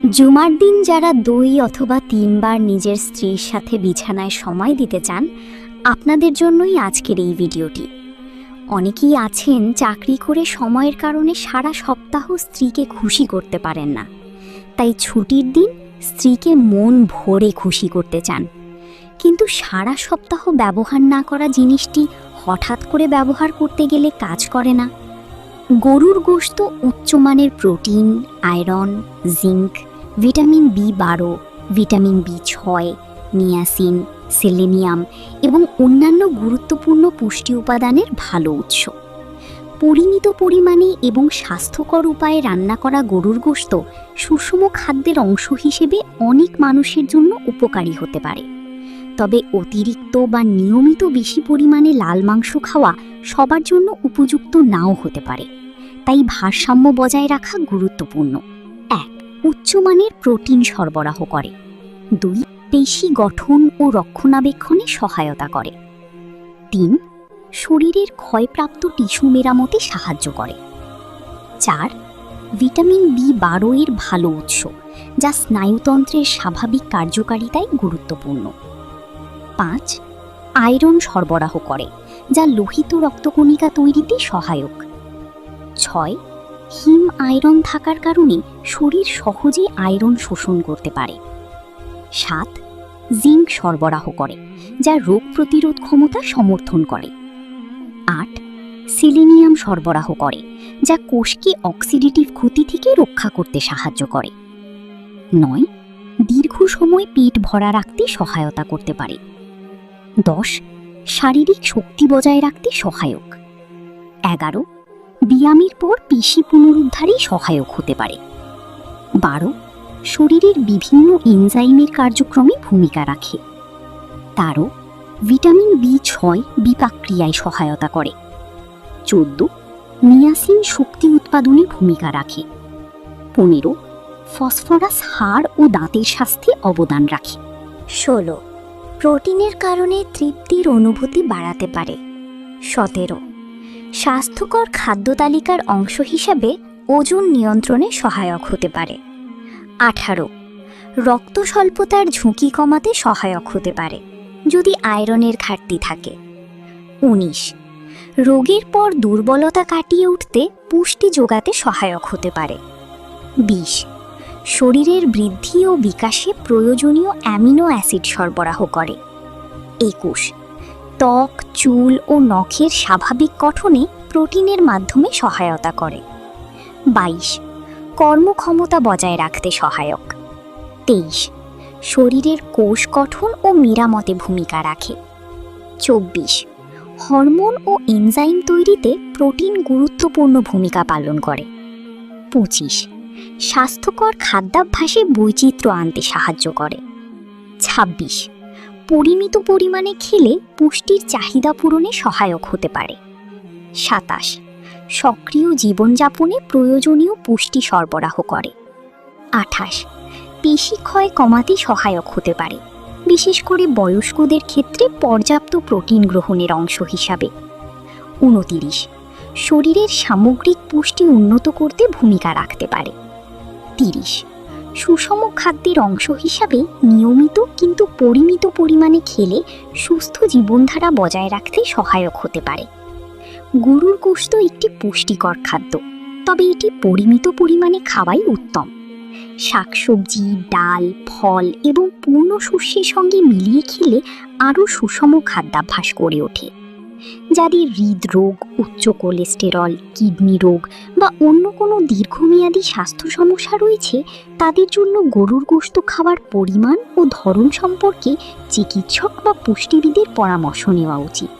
জুমার দিন যারা 2 অথবা 3 বার নিজের স্ত্রীর সাথে বিছানায় সময় দিতে চান, আপনাদের জন্যই আজকের এই ভিডিওটি। অনেকেই আছেন চাকরি করে সময়ের কারণে সারা সপ্তাহ স্ত্রীকে খুশি করতে পারেন না, তাই ছুটির দিন স্ত্রীকে মন ভরে খুশি করতে চান। কিন্তু সারা সপ্তাহ ব্যবহার না করা জিনিসটি হঠাৎ করে ব্যবহার করতে গেলে কাজ করে না। গরুর গোশত উচ্চমানের protein, iron, zinc, vitamin B12, vitamin B6, niacin, selenium এবং অন্যান্য গুরুত্বপূর্ণ পুষ্টি উপাদানের ভালো উৎস। পরিমিত পরিমাণে এবং স্বাস্থ্যকর উপায়ে রান্না করা গরুর গোশত সুষম খাদ্যের অংশ হিসেবে অনেক মানুষের জন্য উপকারী হতে পারে। তবে অতিরিক্ত বা নিয়মিত বেশি পরিমাণে লাল মাংস খাওয়া সবার জন্য উপযুক্ত নাও হতে পারে, তাই ভারসাম্য বজায় রাখা গুরুত্বপূর্ণ। 1. উচ্চমানের প্রোটিন সরবরাহ করে। 2. পেশি গঠন ও রক্ষণাবেক্ষণে সহায়তা করে। 3. শরীরের ক্ষয়প্রাপ্ত টিস্যু মেরামতে সাহায্য করে। 4. ভিটামিন B12 এর ভালো উৎস, যা স্নায়ুতন্ত্রের স্বাভাবিক কার্যকারিতায় গুরুত্বপূর্ণ। 5. আয়রন সরবরাহ করে, যা লোহিত রক্তকণিকা তৈরিতে সহায়ক। 6. হিম আয়রন থাকার কারণে শরীর সহজে আয়রন শোষণ করতে পারে। 7. জিঙ্ক সরবরাহ করে, যা রোগ প্রতিরোধ ক্ষমতা সমর্থন করে। 8. সেলেনিয়াম সরবরাহ করে, যা কোষকে অক্সিডেটিভ ক্ষতি থেকে রক্ষা করতে সাহায্য করে। 9. দীর্ঘ সময় পেট ভরা রাখতে সহায়তা করতে পারে। 10. শারীরিক শক্তি বজায় রাখতে সহায়ক। 11. ব্যায়ামের পর পেশি পুনরুদ্ধারে সহায়ক হতে পারে। 12. শরীরের বিভিন্ন এনজাইমের কার্যক্রমে ভূমিকা রাখে। 13. ভিটামিন B6 বিপাক ক্রিয়ায় সহায়তা করে। 14. নিয়াসিন শক্তি উৎপাদনে ভূমিকা রাখে। 15. ফসফরাস হাড় ও দাঁতের স্বাস্থ্যে অবদান রাখে। 16. প্রোটিনের কারণে তৃপ্তির অনুভূতি বাড়াতে পারে। 17. স্বাস্থ্যকর খাদ্য তালিকার অংশ হিসাবে ওজন নিয়ন্ত্রণে সহায়ক হতে পারে। 18. রক্ত স্বল্পতার ঝুঁকি কমাতে সহায়ক হতে পারে যদি আয়রনের ঘাটতি থাকে। 19. রোগের পর দুর্বলতা কাটিয়ে উঠতে পুষ্টি যোগাতে সহায়ক হতে পারে। 20. শরীরের বৃদ্ধি ও বিকাশে প্রয়োজনীয় অ্যামিনো অ্যাসিড সরবরাহ করে। 21. ত্বক, চুল ও নখের স্বাভাবিক গঠনে প্রোটিনের মাধ্যমে সহায়তা করে। 22. কর্মক্ষমতা বজায় রাখতে সহায়ক। 23. শরীরের কোষ গঠন ও মেরামতে ভূমিকা রাখে। 24. হরমোন ও এনজাইম তৈরিতে প্রোটিন গুরুত্বপূর্ণ ভূমিকা পালন করে। 25. স্বাস্থ্যকর খাদ্যাভ্যাসে বৈচিত্র্য আনতে সাহায্য করে। 26. পরিমিত পরিমাণে খেলে পুষ্টির চাহিদা পূরণে সহায়ক হতে পারে। 27. সক্রিয় জীবনযাপনে প্রয়োজনীয় পুষ্টি সরবরাহ করে। 28. পেশি ক্ষয় কমাতে সহায়ক হতে পারে, বিশেষ করে বয়স্কদের ক্ষেত্রে পর্যাপ্ত প্রোটিন গ্রহণের অংশ হিসাবে। 29. শরীরের সামগ্রিক পুষ্টি উন্নত করতে ভূমিকা রাখতে পারে। 30. সুষম খাদ্যের অংশ হিসাবে নিয়মিত কিন্তু পরিমিত পরিমাণে খেলে সুস্থ জীবনধারা বজায় রাখতে সহায়ক হতে পারে। গরুর গোশত একটি পুষ্টিকর খাদ্য, তবে এটি পরিমিত পরিমাণে খাওয়াই উত্তম। শাকসবজি, ডাল, ফল এবং পূর্ণ শস্যের সঙ্গে মিলিয়ে খেলে আরও সুষম খাদ্যাভ্যাস গড়ে ওঠে। যাদের হৃদরোগ, উচ্চ কোলেস্টেরল, কিডনি রোগ বা অন্য কোনো দীর্ঘমেয়াদী স্বাস্থ্য সমস্যা রয়েছে, তাদের জন্য গরুর গোশত খাওয়ার পরিমাণ ও ধরন সম্পর্কে চিকিৎসক বা পুষ্টিবিদের পরামর্শ নেওয়া উচিত।